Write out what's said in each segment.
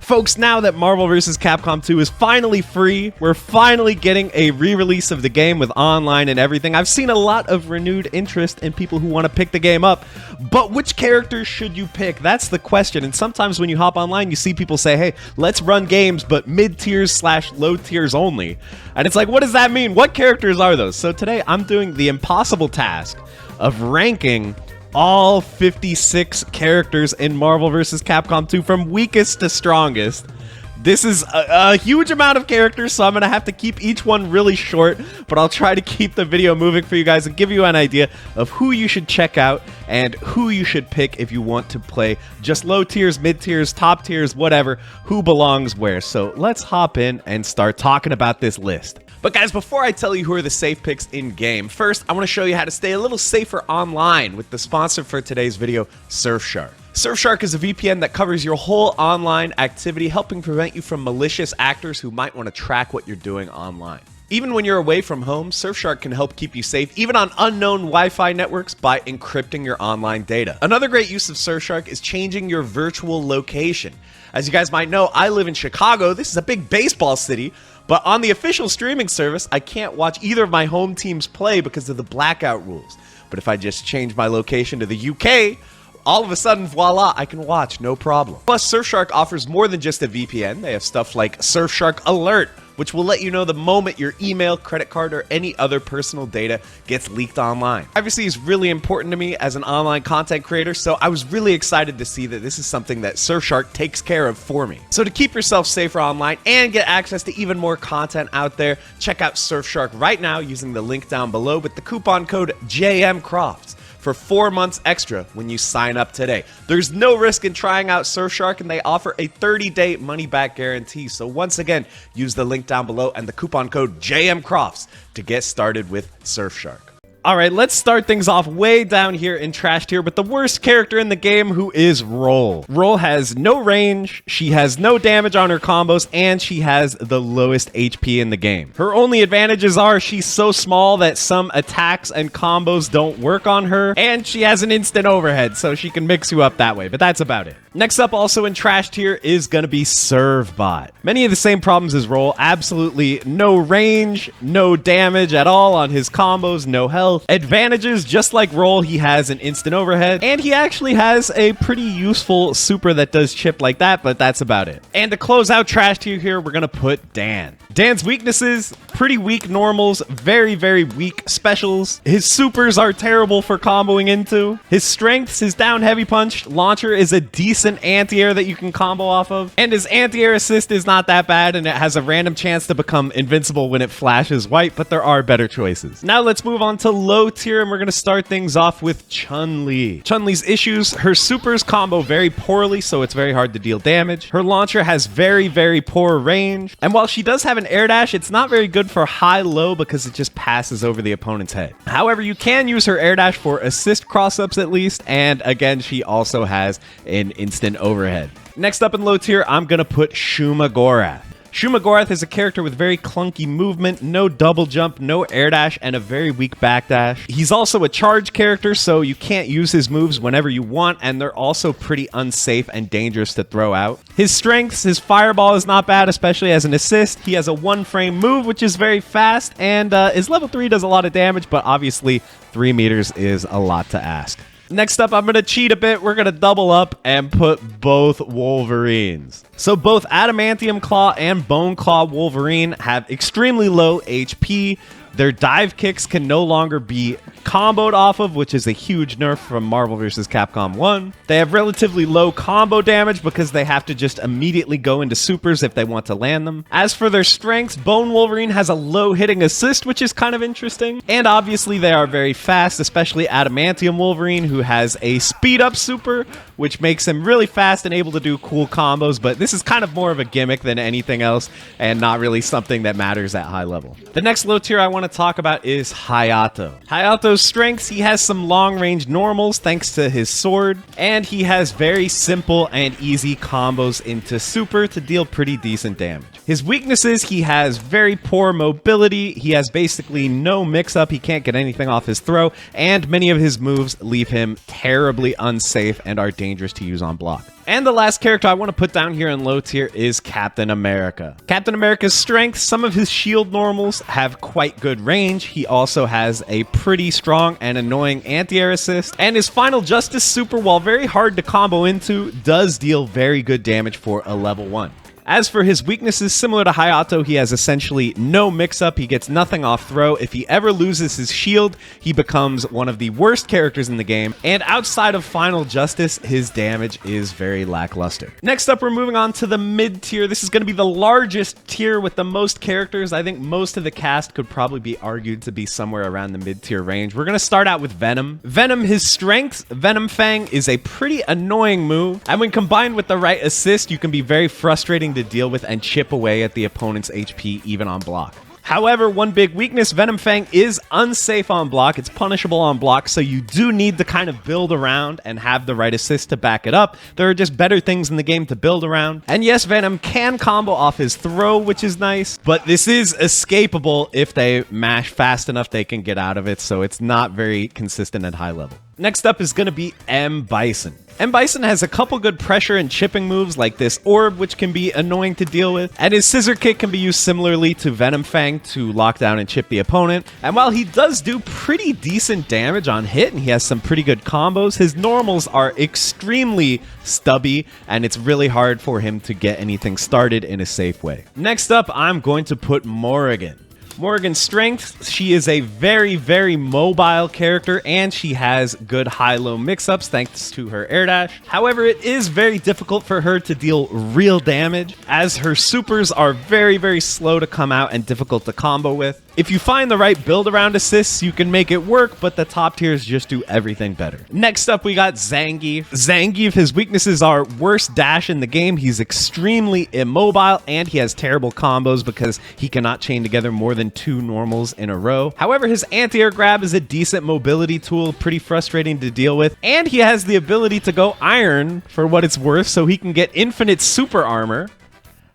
Folks, now that Marvel vs. Capcom 2 is finally free, we're finally getting a re-release of the game with online and everything. I've seen a lot of renewed interest in people who want to pick the game up, but which characters should you pick? That's the question. And sometimes when you hop online, you see people say, hey, let's run games, but mid-tiers / low tiers only. And it's like, what does that mean? What characters are those? So today I'm doing the impossible task of ranking all 56 characters in Marvel vs. Capcom 2 from weakest to strongest. This is a huge amount of characters, so I'm going to have to keep each one really short, but I'll try to keep the video moving for you guys and give you an idea of who you should check out and who you should pick if you want to play just low tiers, mid tiers, top tiers, whatever, who belongs where. So let's hop in and start talking about this list. But guys, before I tell you who are the safe picks in-game, first I want to show you how to stay a little safer online with the sponsor for today's video, Surfshark. Surfshark is a VPN that covers your whole online activity, helping prevent you from malicious actors who might want to track what you're doing online. Even when you're away from home, Surfshark can help keep you safe, even on unknown Wi-Fi networks, by encrypting your online data. Another great use of Surfshark is changing your virtual location. As you guys might know, I live in Chicago. This is a big baseball city, but on the official streaming service, I can't watch either of my home teams play because of the blackout rules. But if I just change my location to the UK, all of a sudden, voila, I can watch, no problem. Plus, Surfshark offers more than just a VPN. They have stuff like Surfshark Alert, which will let you know the moment your email, credit card, or any other personal data gets leaked online. Privacy is really important to me as an online content creator, so I was really excited to see that this is something that Surfshark takes care of for me. So to keep yourself safer online and get access to even more content out there, check out Surfshark right now using the link down below with the coupon code jmcrofts. For 4 months extra when you sign up today. There's no risk in trying out Surfshark, and they offer a 30-day money-back guarantee. So once again, use the link down below and the coupon code JMCrofts to get started with Surfshark. All right, let's start things off way down here in trash tier with the worst character in the game, who is Roll. Roll has no range, she has no damage on her combos, and she has the lowest HP in the game. Her only advantages are she's so small that some attacks and combos don't work on her, and she has an instant overhead, so she can mix you up that way, but that's about it. Next up, also in trash tier, is going to be Servbot. Many of the same problems as Roll, absolutely no range, no damage at all on his combos, no health. Advantages, just like Roll, he has an instant overhead, and he actually has a pretty useful super that does chip like that, but that's about it. And to close out trash tier here, we're going to put Dan. Dan's weaknesses, pretty weak normals, very, very weak specials. His supers are terrible for comboing into. His strengths, his down heavy punch launcher is a decent anti-air that you can combo off of. And his anti-air assist is not that bad, and it has a random chance to become invincible when it flashes white, but there are better choices. Now let's move on to low tier, and we're going to start things off with Chun-Li. Chun-Li's issues, her supers combo very poorly, so it's very hard to deal damage. Her launcher has very, very poor range. And while she does have an air dash, it's not very good for high-low because it just passes over the opponent's head. However, you can use her air dash for assist cross-ups at least, and again, she also has an instant overhead. Next up in low tier, I'm going to put Shuma Gorath. Shuma Gorath is a character with very clunky movement, no double jump, no air dash, and a very weak backdash. He's also a charge character, so you can't use his moves whenever you want, and they're also pretty unsafe and dangerous to throw out. His strengths, his fireball is not bad, especially as an assist. He has a one-frame move, which is very fast, and his level 3 does a lot of damage, but obviously 3 meters is a lot to ask. Next up, I'm going to cheat a bit. We're going to double up and put both Wolverines. So both Adamantium Claw and Bone Claw Wolverine have extremely low HP. Their dive kicks can no longer be comboed off of, which is a huge nerf from Marvel vs. Capcom 1. They have relatively low combo damage because they have to just immediately go into supers if they want to land them. As for their strengths, Bone Wolverine has a low hitting assist, which is kind of interesting. And obviously they are very fast, especially Adamantium Wolverine, who has a speed up super, which makes him really fast and able to do cool combos, but this is kind of more of a gimmick than anything else and not really something that matters at high level. The next low tier I want to talk about is Hayato. Hayato's strengths, he has some long-range normals thanks to his sword, and he has very simple and easy combos into super to deal pretty decent damage. His weaknesses, he has very poor mobility, he has basically no mix-up, he can't get anything off his throw, and many of his moves leave him terribly unsafe and are dangerous to use on block. And the last character I want to put down here in low tier is Captain America. Captain America's strength, some of his shield normals have quite good range. He also has a pretty strong and annoying anti-air assist. And his Final Justice super, while very hard to combo into, does deal very good damage for a level 1. As for his weaknesses, similar to Hayato, he has essentially no mix-up. He gets nothing off throw. If he ever loses his shield, he becomes one of the worst characters in the game. And outside of Final Justice, his damage is very lackluster. Next up, we're moving on to the mid-tier. This is going to be the largest tier with the most characters. I think most of the cast could probably be argued to be somewhere around the mid-tier range. We're going to start out with Venom. Venom, his strength, Venom Fang, is a pretty annoying move. And when combined with the right assist, you can be very frustrating to deal with and chip away at the opponent's HP even on block. However, one big weakness, Venom Fang is unsafe on block. It's punishable on block, so you do need to kind of build around and have the right assist to back it up. There are just better things in the game to build around. And yes, Venom can combo off his throw, which is nice, but this is escapable if they mash fast enough they can get out of it, so it's not very consistent at high level. Next up is going to be M. Bison. M. Bison has a couple good pressure and chipping moves like this orb, which can be annoying to deal with, and his scissor kick can be used similarly to Venom Fang to lock down and chip the opponent. And while he does do pretty decent damage on hit and he has some pretty good combos, his normals are extremely stubby and it's really hard for him to get anything started in a safe way. Next up, I'm going to put Morrigan. Morrigan's strength, she is a very, very mobile character and she has good high-low mix-ups thanks to her air dash. However, it is very difficult for her to deal real damage as her supers are very, very slow to come out and difficult to combo with. If you find the right build around assists, you can make it work, but the top tiers just do everything better. Next up, we got Zangief. Zangief, his weaknesses are worst dash in the game. He's extremely immobile, and he has terrible combos because he cannot chain together more than 2 normals in a row. However, his anti-air grab is a decent mobility tool, pretty frustrating to deal with, and he has the ability to go iron for what it's worth, so he can get infinite super armor.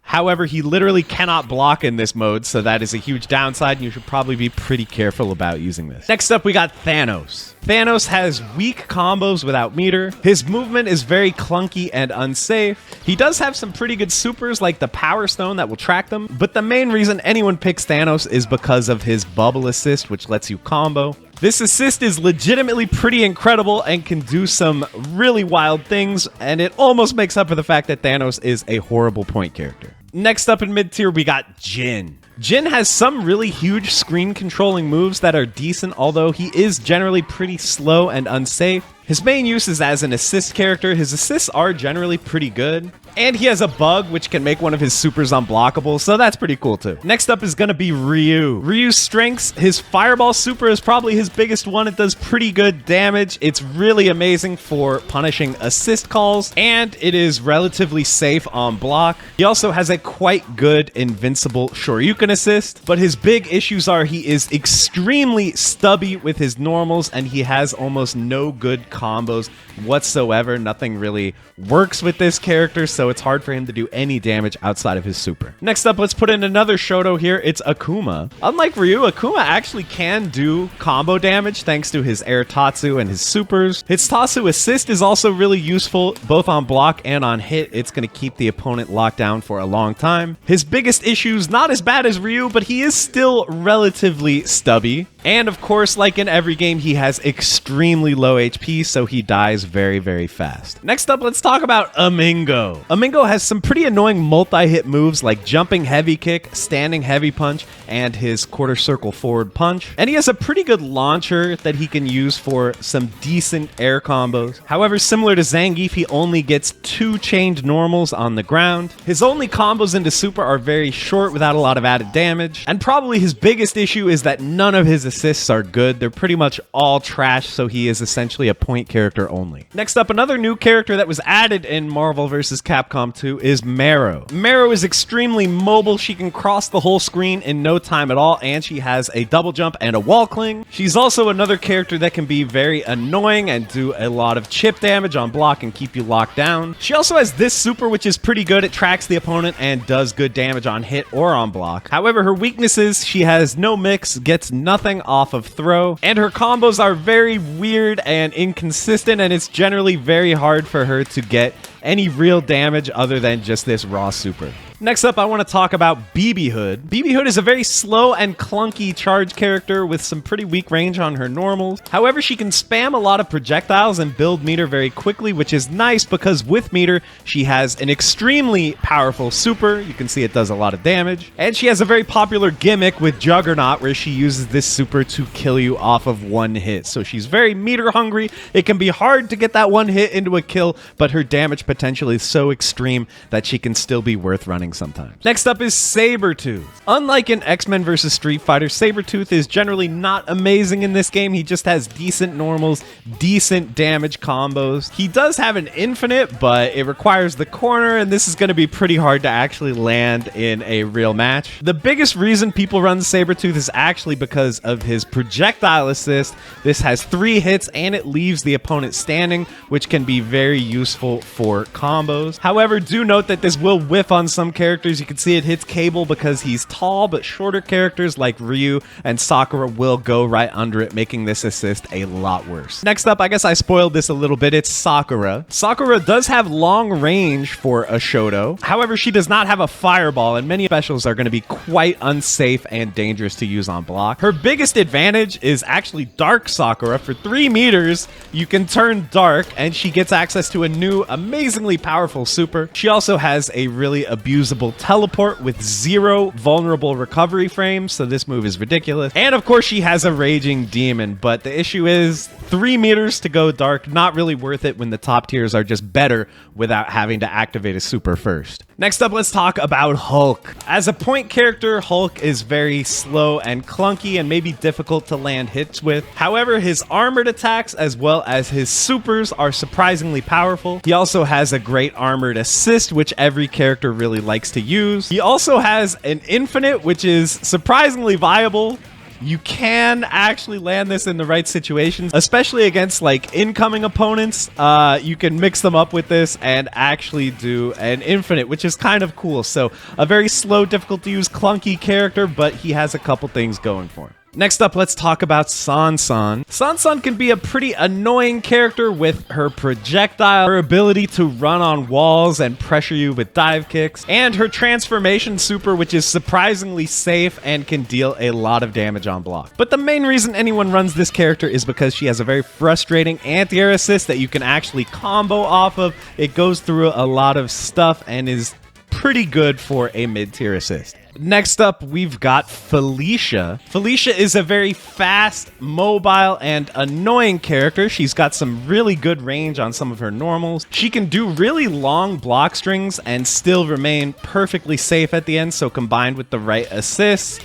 However, he literally cannot block in this mode, so that is a huge downside, and you should probably be pretty careful about using this. Next up, we got Thanos. Thanos has weak combos without meter. His movement is very clunky and unsafe. He does have some pretty good supers like the Power Stone that will track them, but the main reason anyone picks Thanos is because of his bubble assist, which lets you combo. This assist is legitimately pretty incredible and can do some really wild things, and it almost makes up for the fact that Thanos is a horrible point character. Next up in mid-tier, we got Jin. Jin has some really huge screen controlling moves that are decent, although he is generally pretty slow and unsafe. His main use is as an assist character. His assists are generally pretty good. And he has a bug which can make one of his supers unblockable, so that's pretty cool too. Next up is going to be Ryu. Ryu's strengths, his Fireball super is probably his biggest one. It does pretty good damage. It's really amazing for punishing assist calls, and it is relatively safe on block. He also has a quite good invincible Shoryuken assist, but his big issues are he is extremely stubby with his normals, and he has almost no good combos whatsoever. Nothing really works with this character, so it's hard for him to do any damage outside of his super. Next up, let's put in another Shoto here. It's Akuma. Unlike Ryu, Akuma actually can do combo damage thanks to his Air Tatsu and his supers. His Tatsu assist is also really useful both on block and on hit. It's going to keep the opponent locked down for a long time. His biggest issues, not as bad as Ryu, but he is still relatively stubby. And of course, like in every game, he has extremely low HP, so he dies very, very fast. Next up, let's talk about Amingo. Amingo has some pretty annoying multi-hit moves like jumping heavy kick, standing heavy punch, and his quarter circle forward punch. And he has a pretty good launcher that he can use for some decent air combos. However, similar to Zangief, he only gets 2 chained normals on the ground. His only combos into super are very short without a lot of added damage. And probably his biggest issue is that none of his assists are good. They're pretty much all trash, so he is essentially a point character only. Next up, another new character that was added in Marvel vs. Capcom 2 is Marrow. Marrow is extremely mobile. She can cross the whole screen in no time at all, and she has a double jump and a wall cling. She's also another character that can be very annoying and do a lot of chip damage on block and keep you locked down. She also has this super, which is pretty good. It tracks the opponent and does good damage on hit or on block. However, her weaknesses, she has no mix, gets nothing off of throw, and her combos are very weird and inconsistent, and it's generally very hard for her to get any real damage other than just this raw super. Next up, I want to talk about BB Hood. BB Hood is a very slow and clunky charge character with some pretty weak range on her normals. However, she can spam a lot of projectiles and build meter very quickly, which is nice because with meter, she has an extremely powerful super. You can see it does a lot of damage. And she has a very popular gimmick with Juggernaut where she uses this super to kill you off of one hit. So she's very meter hungry. It can be hard to get that one hit into a kill, but her damage potential is so extreme that she can still be worth running sometimes. Next up is Sabretooth. Unlike in X-Men vs. Street Fighter, Sabretooth is generally not amazing in this game. He just has decent normals, decent damage combos. He does have an infinite, but it requires the corner, and this is going to be pretty hard to actually land in a real match. The biggest reason people run Sabretooth is actually because of his projectile assist. This has 3 hits, and it leaves the opponent standing, which can be very useful for combos. However, do note that this will whiff on some characters. You can see it hits Cable because he's tall, but shorter characters like Ryu and Sakura will go right under it, making this assist a lot worse. Next up, I guess I spoiled this a little bit, it's Sakura. Sakura does have long range for a Shoto. However, she does not have a fireball, and many specials are going to be quite unsafe and dangerous to use on block. Her biggest advantage is actually Dark Sakura. For 3 meters, you can turn dark, and she gets access to a new, amazingly powerful super. She also has a really abusable teleport with 0 vulnerable recovery frames, so this move is ridiculous. And of course, she has a Raging Demon, but the issue is 3 meters to go dark, not really worth it when the top tiers are just better without having to activate a super first. Next up, let's talk about Hulk. As a point character, Hulk is very slow and clunky and maybe difficult to land hits with. However, his armored attacks as well as his supers are surprisingly powerful. He also has a great armored assist, which every character really likes to use. He also has an infinite, which is surprisingly viable. You can actually land this in the right situations, especially against like incoming opponents. You can mix them up with this and actually do an infinite, which is kind of cool. So a very slow, difficult to use, clunky character, but he has a couple things going for him. Next up, let's talk about Sansan. Sansan can be a pretty annoying character with her projectile, her ability to run on walls and pressure you with dive kicks, and her transformation super, which is surprisingly safe and can deal a lot of damage on block. But the main reason anyone runs this character is because she has a very frustrating anti-air assist that you can actually combo off of. It goes through a lot of stuff and is pretty good for a mid-tier assist. Next up, we've got Felicia. Felicia is a very fast, mobile, and annoying character. She's got some really good range on some of her normals. She can do really long block strings and still remain perfectly safe at the end, so combined with the right assists,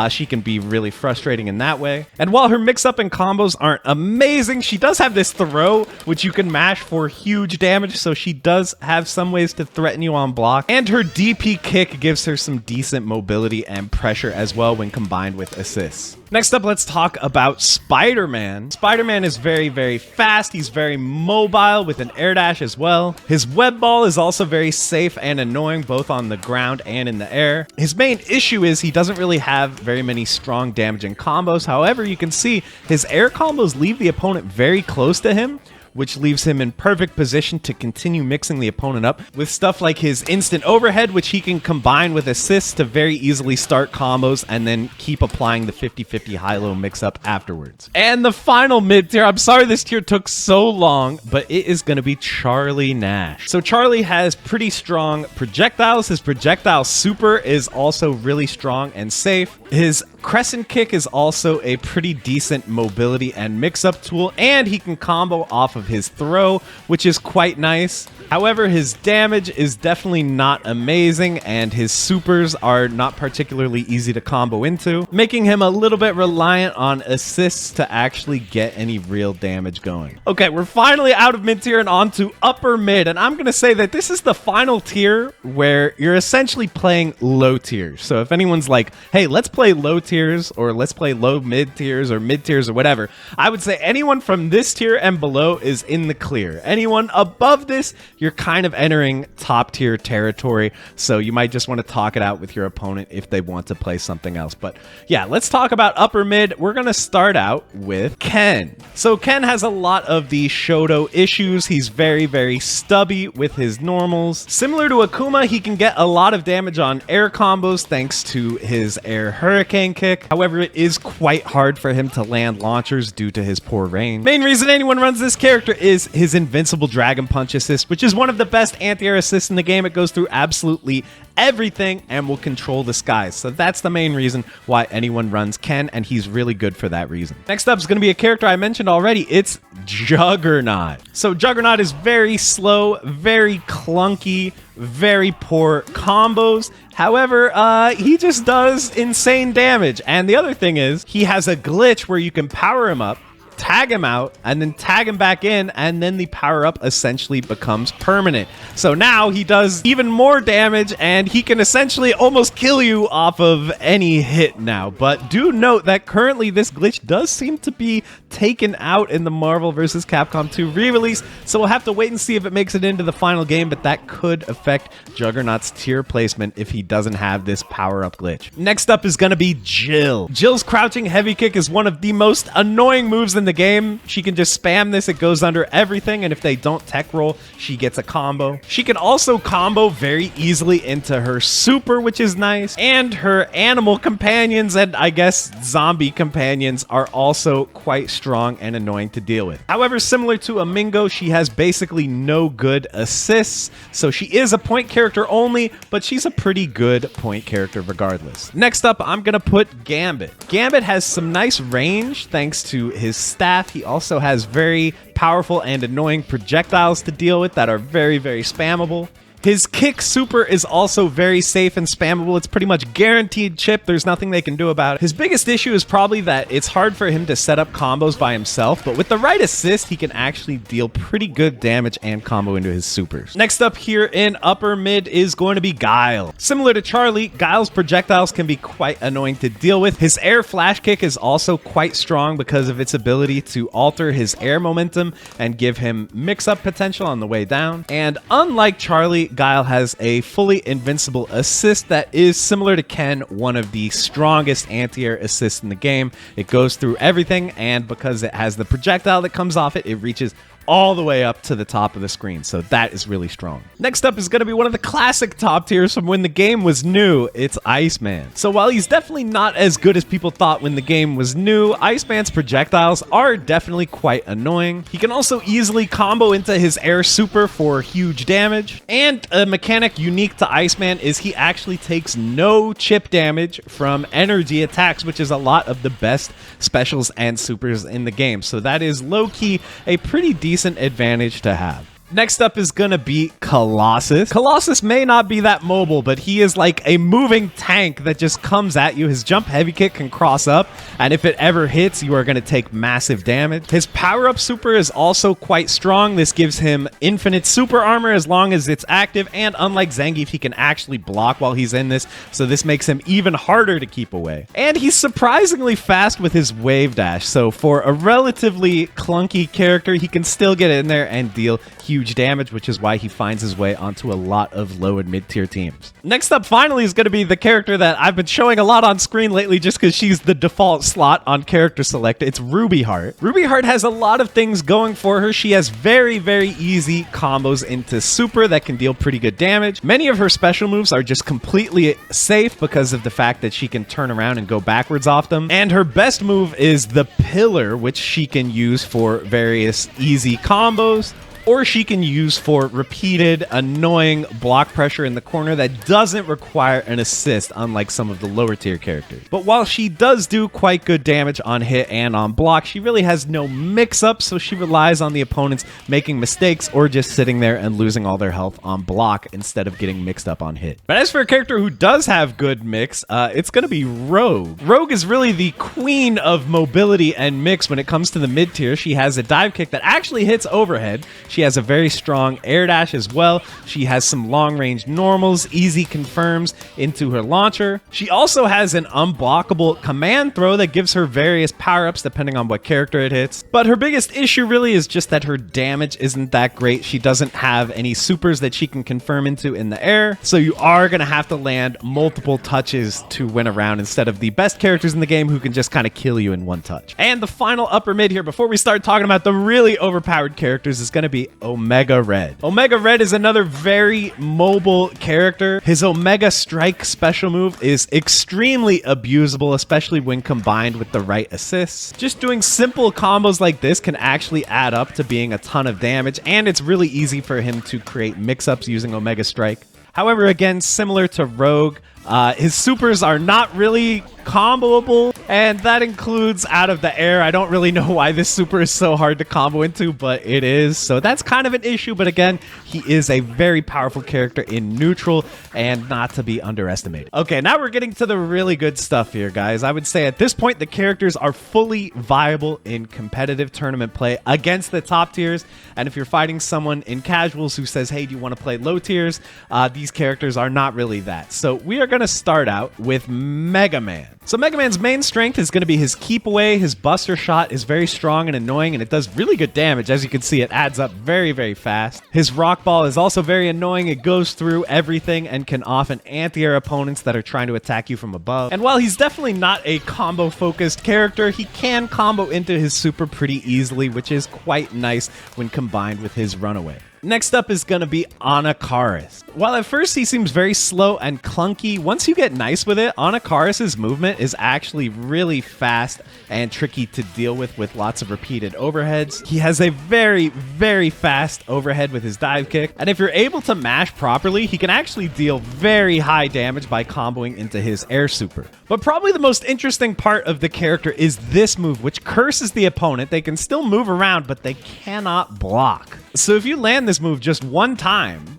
she can be really frustrating in that way. And while her mix-up and combos aren't amazing, she does have this throw, which you can mash for huge damage, so she does have some ways to threaten you on block. And her DP kick gives her some decent mobility and pressure as well when combined with assists. Next up, let's talk about Spider-Man. Spider-Man is very, very fast. He's very mobile with an air dash as well. His web ball is also very safe and annoying, both on the ground and in the air. His main issue is he doesn't really have very many strong damaging combos. However, you can see his air combos leave the opponent very close to him, which leaves him in perfect position to continue mixing the opponent up with stuff like his instant overhead, which he can combine with assists to very easily start combos and then keep applying the 50-50 high-low mix-up afterwards. And the final mid-tier, I'm sorry this tier took so long, but it is going to be Charlie Nash. So Charlie has pretty strong projectiles. His projectile super is also really strong and safe. His crescent kick is also a pretty decent mobility and mix-up tool, and he can combo off of his throw, which is quite nice. However, his damage is definitely not amazing, and his supers are not particularly easy to combo into, making him a little bit reliant on assists to actually get any real damage going. Okay, we're finally out of mid-tier and on to upper mid, and I'm going to say that this is the final tier where you're essentially playing low tiers. So if anyone's like, hey, let's play low tiers, or let's play low mid tiers or mid tiers or whatever, I would say anyone from this tier and below is in the clear. Anyone above this, you're kind of entering top tier territory. So you might just want to talk it out with your opponent if they want to play something else. But yeah, let's talk about upper mid. We're going to start out with Ken. So Ken has a lot of the Shoto issues. He's very, very stubby with his normals. Similar to Akuma, he can get a lot of damage on air combos thanks to his air hurricane kick. However, it is quite hard for him to land launchers due to his poor range. Main reason anyone runs this character is his invincible Dragon Punch assist, which is one of the best anti-air assists in the game. It goes through absolutely everything and will control the skies. So that's the main reason why anyone runs Ken, and he's really good for that reason. Next up is going to be a character I mentioned already. It's Juggernaut. So Juggernaut is very slow, very clunky, very poor combos. However, he just does insane damage. And the other thing is, he has a glitch where you can power him up, tag him out, and then tag him back in, and then the power-up essentially becomes permanent. So now he does even more damage, and he can essentially almost kill you off of any hit now. But do note that currently this glitch does seem to be taken out in the Marvel vs. Capcom 2 re-release, so we'll have to wait and see if it makes it into the final game, but that could affect Juggernaut's tier placement if he doesn't have this power-up glitch. Next up is going to be Jill. Jill's crouching heavy kick is one of the most annoying moves in the game. She can just spam this, it goes under everything, and if they don't tech roll, she gets a combo. She can also combo very easily into her super, which is nice, and her animal companions and I guess zombie companions are also quite strong and annoying to deal with. However, similar to Mingo, she has basically no good assists, so she is a point character only, but she's a pretty good point character regardless. Next up, I'm gonna put Gambit. Gambit has some nice range thanks to his staff. He also has very powerful and annoying projectiles to deal with that are very, very spammable. His kick super is also very safe and spammable. It's pretty much guaranteed chip. There's nothing they can do about it. His biggest issue is probably that it's hard for him to set up combos by himself, but with the right assist, he can actually deal pretty good damage and combo into his supers. Next up here in upper mid is going to be Guile. Similar to Charlie, Guile's projectiles can be quite annoying to deal with. His air flash kick is also quite strong because of its ability to alter his air momentum and give him mix-up potential on the way down. And unlike Charlie, Guile has a fully invincible assist that is similar to Ken, one of the strongest anti-air assists in the game. It goes through everything, and because it has the projectile that comes off it, it reaches all the way up to the top of the screen, so that is really strong. Next up is going to be one of the classic top tiers from when the game was new. It's Iceman. So while he's definitely not as good as people thought when the game was new, Iceman's projectiles are definitely quite annoying. He can also easily combo into his air super for huge damage, and a mechanic unique to Iceman is he actually takes no chip damage from energy attacks, which is a lot of the best specials and supers in the game. So that is low-key a pretty decent advantage to have. Next up is gonna be Colossus. Colossus may not be that mobile, but he is like a moving tank that just comes at you. His jump heavy kick can cross up, and if it ever hits, you are gonna take massive damage. His power-up super is also quite strong. This gives him infinite super armor as long as it's active, and unlike Zangief, he can actually block while he's in this, so this makes him even harder to keep away. And he's surprisingly fast with his wave dash, so for a relatively clunky character, he can still get in there and deal huge damage, which is why he finds his way onto a lot of low and mid-tier teams. Next up, finally, is going to be the character that I've been showing a lot on screen lately just because she's the default slot on character select. It's Ruby Heart. Ruby Heart has a lot of things going for her. She has very, very easy combos into super that can deal pretty good damage. Many of her special moves are just completely safe because of the fact that she can turn around and go backwards off them. And her best move is the Pillar, which she can use for various easy combos, or she can use for repeated, annoying block pressure in the corner that doesn't require an assist, unlike some of the lower tier characters. But while she does do quite good damage on hit and on block, she really has no mix-up, so she relies on the opponents making mistakes or just sitting there and losing all their health on block instead of getting mixed up on hit. But as for a character who does have good mix, it's going to be Rogue. Rogue is really the queen of mobility and mix when it comes to the mid-tier. She has a dive kick that actually hits overhead. She She has a very strong air dash as well. She has some long-range normals, easy confirms into her launcher. She also has an unblockable command throw that gives her various power-ups depending on what character it hits. But her biggest issue really is just that her damage isn't that great. She doesn't have any supers that she can confirm into in the air, so you are going to have to land multiple touches to win a round instead of the best characters in the game who can just kind of kill you in one touch. And the final upper mid here before we start talking about the really overpowered characters is going to be Omega Red. Omega Red is another very mobile character. His Omega Strike special move is extremely abusable, especially when combined with the right assists. Just doing simple combos like this can actually add up to being a ton of damage, and it's really easy for him to create mix-ups using Omega Strike. However, again, similar to Rogue, his supers are not really comboable, and that includes out of the air. I don't really know why this super is so hard to combo into, but it is. So that's kind of an issue, but again, he is a very powerful character in neutral and not to be underestimated. Okay, now we're getting to the really good stuff here, guys. I would say at this point, the characters are fully viable in competitive tournament play against the top tiers, and if you're fighting someone in casuals who says, hey, do you want to play low tiers? These characters are not really that. So we are going to start out with Mega Man. So Mega Man's main strength is going to be his keep away. His buster shot is very strong and annoying, and it does really good damage. As you can see, it adds up very, very fast. His rock ball is also very annoying. It goes through everything and can often anti-air opponents that are trying to attack you from above. And while he's definitely not a combo-focused character, he can combo into his super pretty easily, which is quite nice when combined with his runaway. Next up is going to be Anakaris. While at first he seems very slow and clunky, once you get nice with it, Anakaris' movement is actually really fast and tricky to deal with lots of repeated overheads. He has a very, very fast overhead with his dive kick, and if you're able to mash properly, he can actually deal very high damage by comboing into his air super. But probably the most interesting part of the character is this move, which curses the opponent. They can still move around, but they cannot block. So if you land this move just one time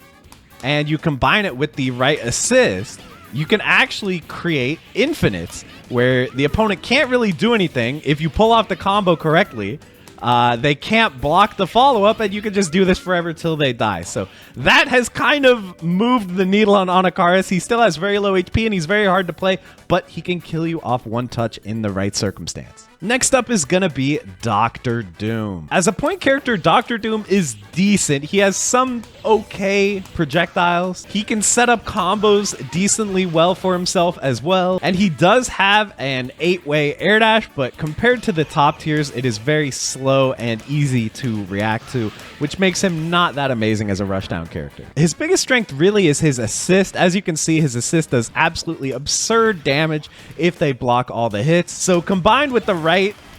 and you combine it with the right assist, you can actually create infinites where the opponent can't really do anything. If you pull off the combo correctly, they can't block the follow-up, and you can just do this forever till they die. So that has kind of moved the needle on Anakaris. He still has very low HP, and he's very hard to play, but he can kill you off one touch in the right circumstance. Next up is going to be Dr. Doom. As a point character, Dr. Doom is decent. He has some okay projectiles. He can set up combos decently well for himself as well. And he does have an 8-way air dash, but compared to the top tiers, it is very slow and easy to react to, which makes him not that amazing as a rushdown character. His biggest strength really is his assist. As you can see, his assist does absolutely absurd damage if they block all the hits. So combined with the right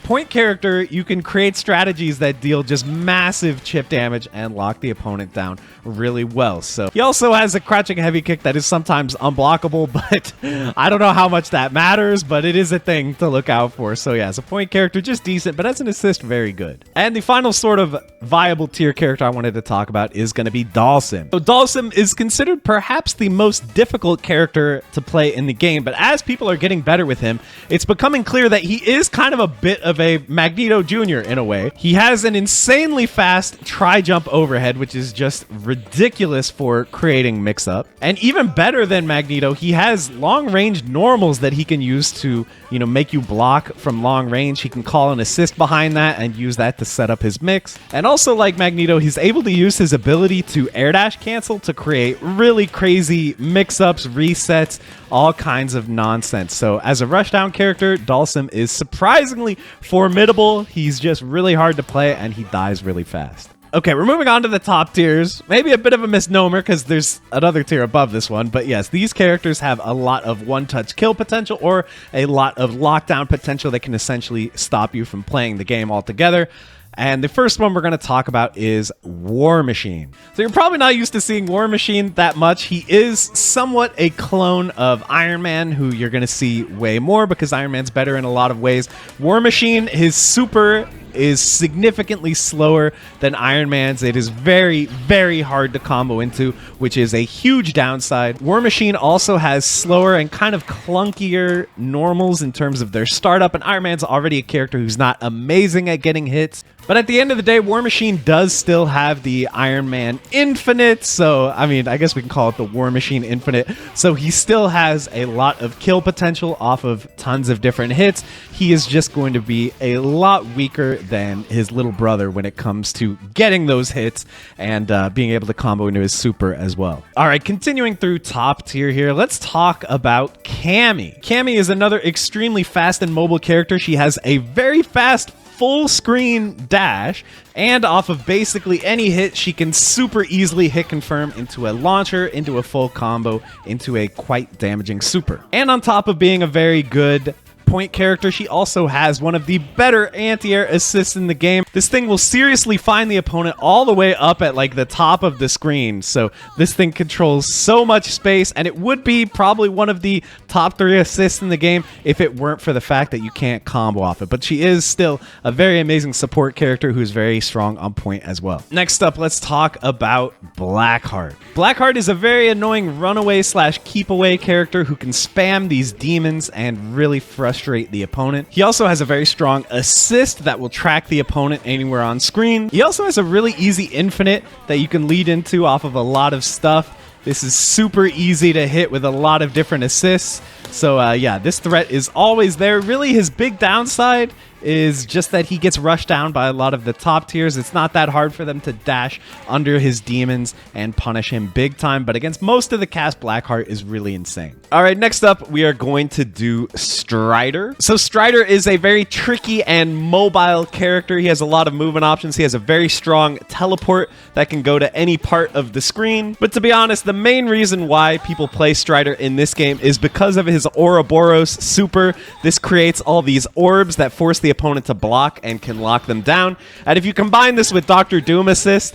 point character, you can create strategies that deal just massive chip damage and lock the opponent down really well. So he also has a crouching heavy kick that is sometimes unblockable, but I don't know how much that matters, but it is a thing to look out for. So yeah, as a point character, just decent, but as an assist, very good. And the final sort of viable tier character I wanted to talk about is going to be Dhalsim. So Dhalsim is considered perhaps the most difficult character to play in the game, but as people are getting better with him, it's becoming clear that he is kind of a bit of a Magneto Jr. in a way. He has an insanely fast tri-jump overhead, which is just ridiculous for creating mix-up. And even better than Magneto, he has long-range normals that he can use to, make you block from long range. He can call an assist behind that and use that to set up his mix. And also, like Magneto, he's able to use his ability to air dash cancel to create really crazy mix-ups, resets, all kinds of nonsense. So as a rushdown character, Dhalsim is surprisingly formidable. He's just really hard to play, and he dies really fast. Okay, we're moving on to the top tiers. Maybe a bit of a misnomer because there's another tier above this one. But yes, these characters have a lot of one-touch kill potential or a lot of lockdown potential that can essentially stop you from playing the game altogether. And the first one we're going to talk about is War Machine. So you're probably not used to seeing War Machine that much. He is somewhat a clone of Iron Man, who you're going to see way more because Iron Man's better in a lot of ways. War Machine, his super is significantly slower than Iron Man's. It is very, very hard to combo into, which is a huge downside. War Machine also has slower and kind of clunkier normals in terms of their startup, and Iron Man's already a character who's not amazing at getting hits, But at the end of the day, War Machine does still have the Iron Man Infinite. So, I mean, I guess we can call it the War Machine Infinite. So he still has a lot of kill potential off of tons of different hits. He is just going to be a lot weaker than his little brother when it comes to getting those hits and being able to combo into his super as well. All right, continuing through top tier here, let's talk about Cammy. Cammy is another extremely fast and mobile character. She has a very fast full screen dash, and off of basically any hit, she can super easily hit confirm into a launcher, into a full combo, into a quite damaging super. And on top of being a very good point character, she also has one of the better anti-air assists in the game. This thing will seriously find the opponent all the way up at like the top of the screen. So this thing controls so much space, and it would be probably one of the top 3 assists in the game if it weren't for the fact that you can't combo off it. But she is still a very amazing support character who's very strong on point as well. Next up, let's talk about Blackheart. Blackheart is a very annoying runaway slash keep away character who can spam these demons and really frustrate the opponent. He also has a very strong assist that will track the opponent anywhere on screen. He also has a really easy infinite that you can lead into off of a lot of stuff. This is super easy to hit with a lot of different assists. So yeah, this threat is always there. Really, his big downside is just that he gets rushed down by a lot of the top tiers. It's not that hard for them to dash under his demons and punish him big time, but against most of the cast, Blackheart is really insane. All right, next up, we are going to do Strider. So Strider is a very tricky and mobile character. He has a lot of movement options. He has a very strong teleport that can go to any part of the screen. But to be honest, the main reason why people play Strider in this game is because of his Ouroboros super. This creates all these orbs that force the opponent to block and can lock them down. And if you combine this with Dr. Doom assist,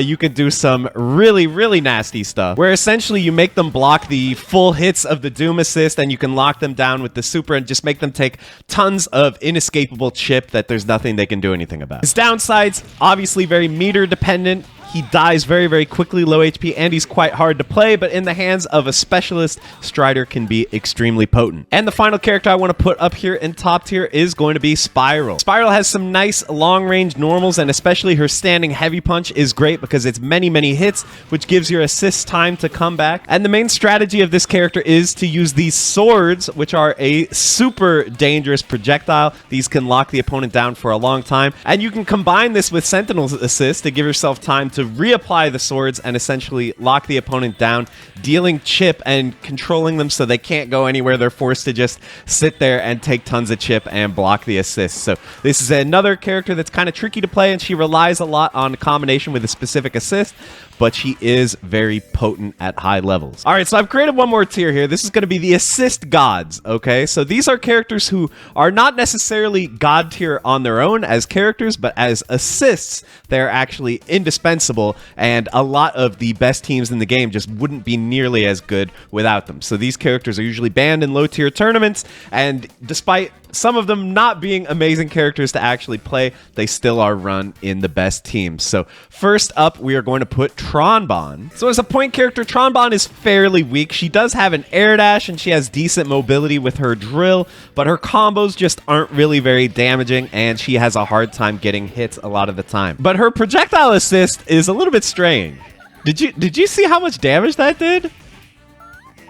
you can do some really, really nasty stuff, where essentially you make them block the full hits of the Doom assist and you can lock them down with the super and just make them take tons of inescapable chip that there's nothing they can do anything about. His downsides, obviously very meter dependent. He dies very, very quickly, low HP, and he's quite hard to play, but in the hands of a specialist, Strider can be extremely potent. And the final character I want to put up here in top tier is going to be Spiral. Spiral has some nice long-range normals, and especially her standing heavy punch is great because it's many, many hits, which gives your assist time to come back. And the main strategy of this character is to use these swords, which are a super dangerous projectile. These can lock the opponent down for a long time, and you can combine this with Sentinel's assist to give yourself time to reapply the swords and essentially lock the opponent down, dealing chip and controlling them so they can't go anywhere. They're forced to just sit there and take tons of chip and block the assist. So this is another character that's kind of tricky to play, and she relies a lot on a combination with a specific assist, but she is very potent at high levels. All right, so I've created one more tier here. This is going to be the assist gods, okay? So these are characters who are not necessarily god tier on their own as characters, but as assists, they're actually indispensable, and a lot of the best teams in the game just wouldn't be nearly as good without them. So these characters are usually banned in low tier tournaments, and despite some of them not being amazing characters to actually play, they still are run in the best teams. So first up, we are going to put Tronbon. So as a point character, Tronbon is fairly weak. She does have an air dash and she has decent mobility with her drill, but her combos just aren't really very damaging, and she has a hard time getting hits a lot of the time. But her projectile assist is a little bit strange. Did you see how much damage that did?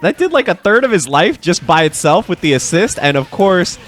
That did like a third of his life just by itself with the assist, and of course,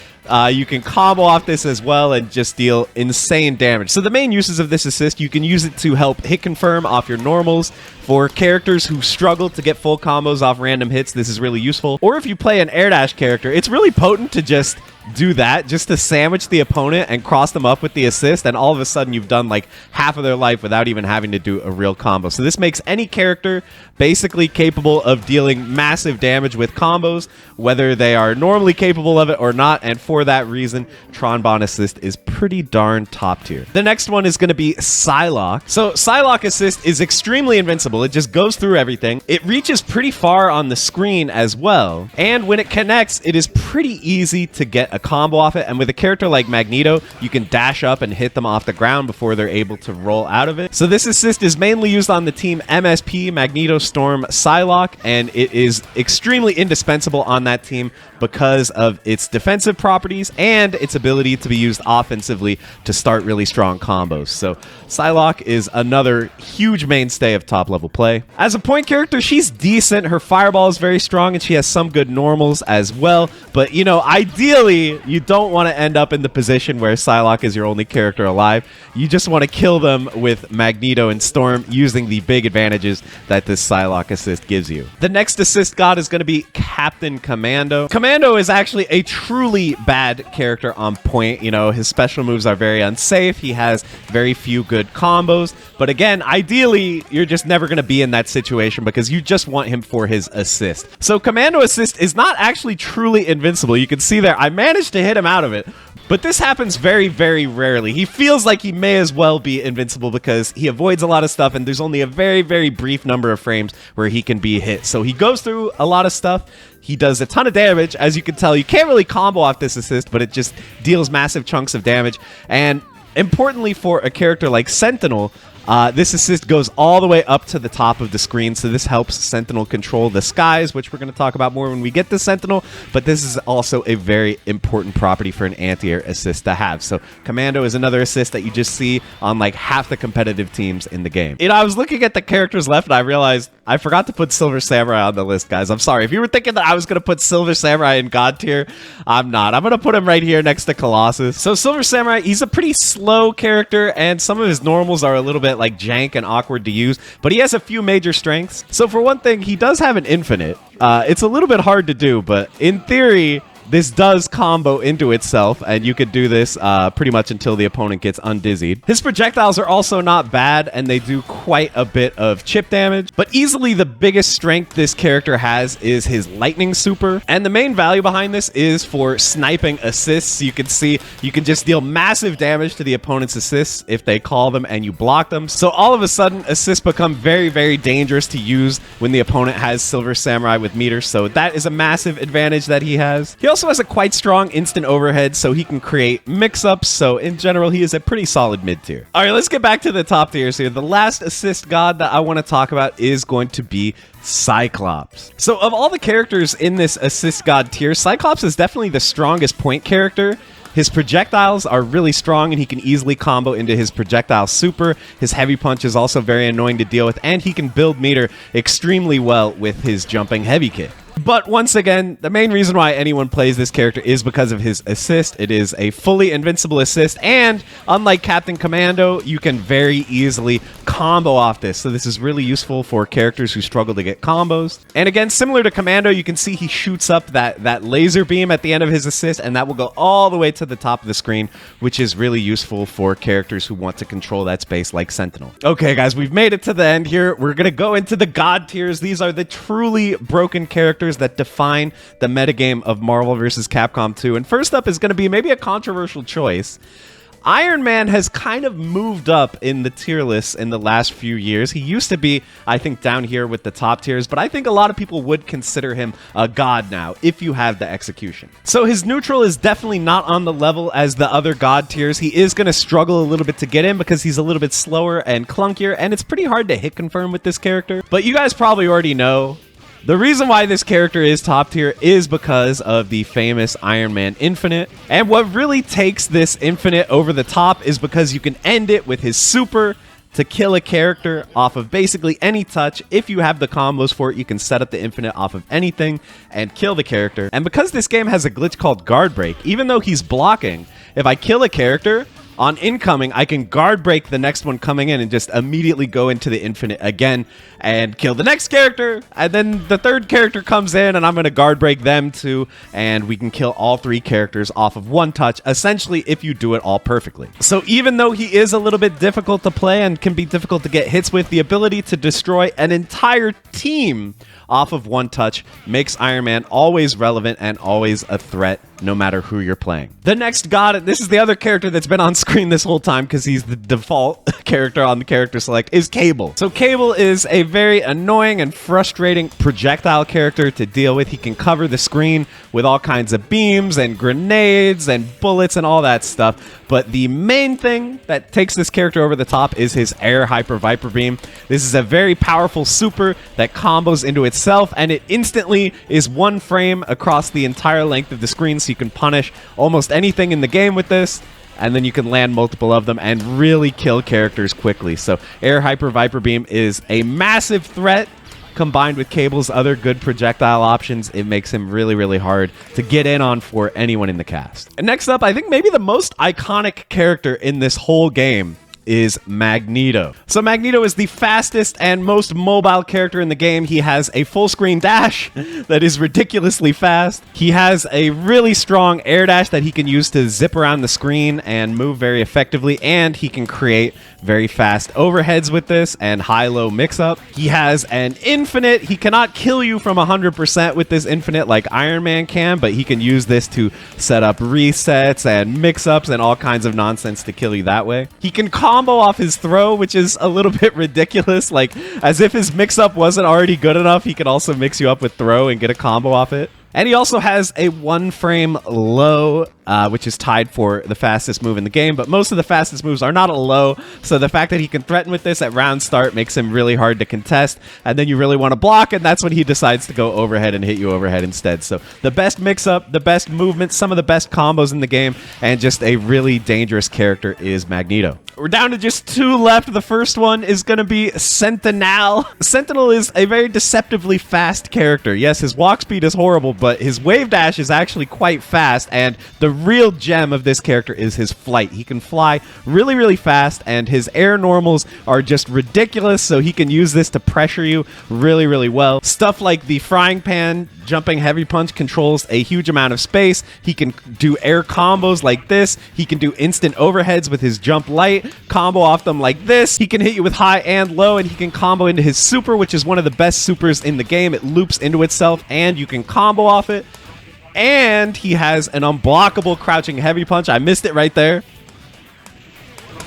you can combo off this as well and just deal insane damage. So the main uses of this assist, you can use it to help hit confirm off your normals. For characters who struggle to get full combos off random hits, this is really useful. Or if you play an air dash character, it's really potent to just do that, just to sandwich the opponent and cross them up with the assist, and all of a sudden you've done like half of their life without even having to do a real combo. So this makes any character basically capable of dealing massive damage with combos, whether they are normally capable of it or not, and for that reason, Tronbon assist is pretty darn top tier. The next one is going to be Psylocke. So Psylocke assist is extremely invincible. It just goes through everything. It reaches pretty far on the screen as well, and when it connects, it is pretty easy to get a combo off it. And with a character like Magneto, you can dash up and hit them off the ground before they're able to roll out of it. So this assist is mainly used on the team MSP, Magneto, Storm, Psylocke, and it is extremely indispensable on that team because of its defensive properties and its ability to be used offensively to start really strong combos. So Psylocke is another huge mainstay of top level play. As a point character, she's decent. Her fireball is very strong and she has some good normals as well. But, you know, ideally, you don't want to end up in the position where Psylocke is your only character alive. You just want to kill them with Magneto and Storm using the big advantages that this Psylocke assist gives you. The next assist god is going to be Captain Commando. Commando is actually a truly bad character on point. You know, his special moves are very unsafe. He has very few good combos. But again, ideally, you're just never going to be in that situation because you just want him for his assist. So Commando assist is not actually truly invincible. You can see there, I managed to hit him out of it. But this happens very, very rarely. He feels like he may as well be invincible because he avoids a lot of stuff and there's only a very, very brief number of frames where he can be hit. So he goes through a lot of stuff. He does a ton of damage. As you can tell, you can't really combo off this assist, but it just deals massive chunks of damage. And importantly for a character like Sentinel, this assist goes all the way up to the top of the screen, so this helps Sentinel control the skies, which we're going to talk about more when we get to Sentinel, but this is also a very important property for an anti-air assist to have. So Commando is another assist that you just see on like half the competitive teams in the game. You know, I was looking at the characters left and I realized I forgot to put Silver Samurai on the list, guys. I'm sorry. If you were thinking that I was going to put Silver Samurai in God tier, I'm not. I'm going to put him right here next to Colossus. So Silver Samurai, he's a pretty slow character and some of his normals are a little bit like jank and awkward to use, but he has a few major strengths. So for one thing, he does have an infinite. It's a little bit hard to do, but in theory, this does combo into itself, and you could do this pretty much until the opponent gets undizzied. His projectiles are also not bad, and they do quite a bit of chip damage, but easily the biggest strength this character has is his lightning super, and the main value behind this is for sniping assists. You can see you can just deal massive damage to the opponent's assists if they call them and you block them. So all of a sudden, assists become very, very dangerous to use when the opponent has Silver Samurai with meter, so that is a massive advantage that he has. He also has a quite strong instant overhead, so he can create mix-ups, so in general, he is a pretty solid mid-tier. All right, let's get back to the top tiers here. The last assist god that I want to talk about is going to be Cyclops. So of all the characters in this assist god tier, Cyclops is definitely the strongest point character. His projectiles are really strong and he can easily combo into his projectile super. His heavy punch is also very annoying to deal with, and he can build meter extremely well with his jumping heavy kick. But once again, the main reason why anyone plays this character is because of his assist. It is a fully invincible assist, and unlike Captain Commando, you can very easily combo off this. So this is really useful for characters who struggle to get combos. And again, similar to Commando, you can see he shoots up that laser beam at the end of his assist, and that will go all the way to the top of the screen, which is really useful for characters who want to control that space like Sentinel. Okay, guys, we've made it to the end here. We're going to go into the god tiers. These are the truly broken characters that define the metagame of Marvel vs. Capcom 2. And first up is going to be maybe a controversial choice. Iron Man has kind of moved up in the tier lists in the last few years. He used to be, I think, down here with the top tiers, but I think a lot of people would consider him a god now if you have the execution. So his neutral is definitely not on the level as the other god tiers. He is going to struggle a little bit to get in because he's a little bit slower and clunkier, and it's pretty hard to hit confirm with this character. But you guys probably already know the reason why this character is top tier is because of the famous Iron Man Infinite. And what really takes this Infinite over the top is because you can end it with his super to kill a character off of basically any touch. If you have the combos for it, you can set up the Infinite off of anything and kill the character. And because this game has a glitch called guard break, even though he's blocking, if I kill a character on incoming, I can guard break the next one coming in and just immediately go into the Infinite again and kill the next character. And then the third character comes in and I'm going to guard break them too. And we can kill all three characters off of one touch, essentially, if you do it all perfectly. So even though he is a little bit difficult to play and can be difficult to get hits with, the ability to destroy an entire team off of one touch makes Iron Man always relevant and always a threat, no matter who you're playing. The next god, this is the other character that's been on screen this whole time because he's the default character on the character select, is Cable. So Cable is a very annoying and frustrating projectile character to deal with. He can cover the screen with all kinds of beams and grenades and bullets and all that stuff. But the main thing that takes this character over the top is his air hyper viper beam. This is a very powerful super that combos into itself, and it instantly is one frame across the entire length of the screen, so you can punish almost anything in the game with this, and then you can land multiple of them and really kill characters quickly. So air hyper viper beam is a massive threat. Combined with Cable's other good projectile options, it makes him really, really hard to get in on for anyone in the cast. And next up, I think maybe the most iconic character in this whole game is Magneto. So Magneto is the fastest and most mobile character in the game. He has a full screen dash that is ridiculously fast. He has a really strong air dash that he can use to zip around the screen and move very effectively, and he can create very fast overheads with this and high-low mix-up. He has an infinite. He cannot kill you from 100% with this infinite like Iron Man can, but he can use this to set up resets and mix-ups and all kinds of nonsense to kill you that way. He can combo off his throw, which is a little bit ridiculous. Like, as if his mix-up wasn't already good enough, he can also mix you up with throw and get a combo off it. And he also has a one frame low, which is tied for the fastest move in the game, but most of the fastest moves are not a low, so the fact that he can threaten with this at round start makes him really hard to contest, and then you really want to block, and that's when he decides to go overhead and hit you overhead instead. So the best mix-up, the best movement, some of the best combos in the game, and just a really dangerous character is Magneto. We're down to just two left. The first one is going to be Sentinel. Sentinel is a very deceptively fast character. Yes, his walk speed is horrible, but his wave dash is actually quite fast, and the real gem of this character is his flight. He can fly really, really fast, and his air normals are just ridiculous, so he can use this to pressure you really, really well. Stuff like the frying pan jumping heavy punch controls a huge amount of space. He can do air combos like this. He can do instant overheads with his jump light, combo off them like this. He can hit you with high and low, and he can combo into his super, which is one of the best supers in the game. It loops into itself, and you can combo off it. And he has an unblockable crouching heavy punch. I missed it right there.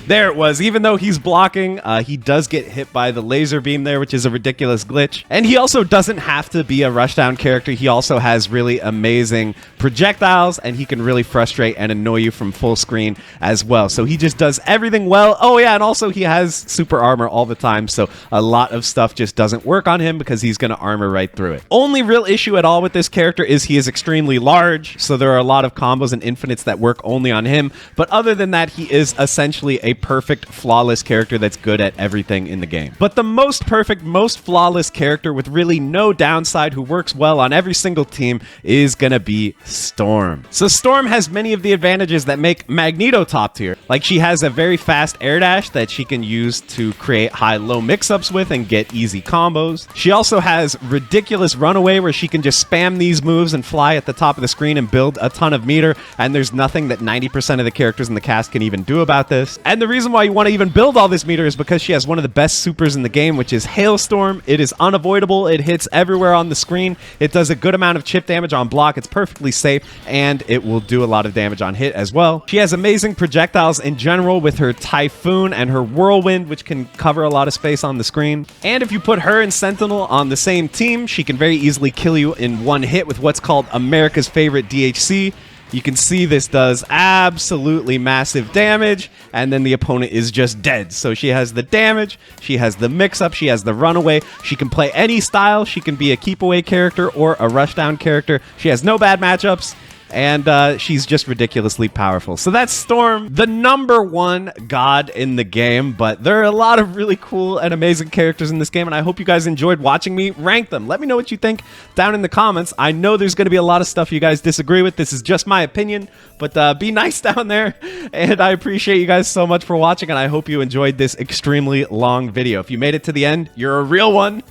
There it was. Even though he's blocking, he does get hit by the laser beam there, which is a ridiculous glitch. And he also doesn't have to be a rushdown character. He also has really amazing projectiles, and he can really frustrate and annoy you from full screen as well. So he just does everything well. Oh yeah, and also he has super armor all the time, so a lot of stuff just doesn't work on him because he's going to armor right through it. Only real issue at all with this character is he is extremely large, so there are a lot of combos and infinites that work only on him. But other than that, he is essentially a perfect, flawless character that's good at everything in the game. But the most perfect, most flawless character with really no downside who works well on every single team is gonna be Storm. So Storm has many of the advantages that make Magneto top tier. Like, she has a very fast air dash that she can use to create high-low mix-ups with and get easy combos. She also has ridiculous runaway where she can just spam these moves and fly at the top of the screen and build a ton of meter, and there's nothing that 90% of the characters in the cast can even do about this. And the reason why you want to even build all this meter is because she has one of the best supers in the game, which is Hailstorm. It is unavoidable. It hits everywhere on the screen. It does a good amount of chip damage on block. It's perfectly safe, and it will do a lot of damage on hit as well. She has amazing projectiles in general with her Typhoon and her Whirlwind, which can cover a lot of space on the screen. And if you put her and Sentinel on the same team, she can very easily kill you in one hit with what's called America's favorite DHC. You can see this does absolutely massive damage, and then the opponent is just dead. So she has the damage, she has the mix-up, she has the runaway. She can play any style. She can be a keep-away character or a rushdown character. She has no bad matchups, and she's just ridiculously powerful. So that's Storm, the #1 god in the game, but there are a lot of really cool and amazing characters in this game, and I hope you guys enjoyed watching me rank them. Let me know what you think down in the comments. I know there's going to be a lot of stuff you guys disagree with. This is just my opinion, but be nice down there, and I appreciate you guys so much for watching, and I hope you enjoyed this extremely long video. If you made it to the end, you're a real one.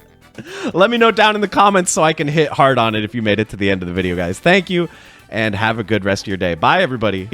Let me know down in the comments so I can hit hard on it if you made it to the end of the video, guys. Thank you, and have a good rest of your day. Bye, everybody.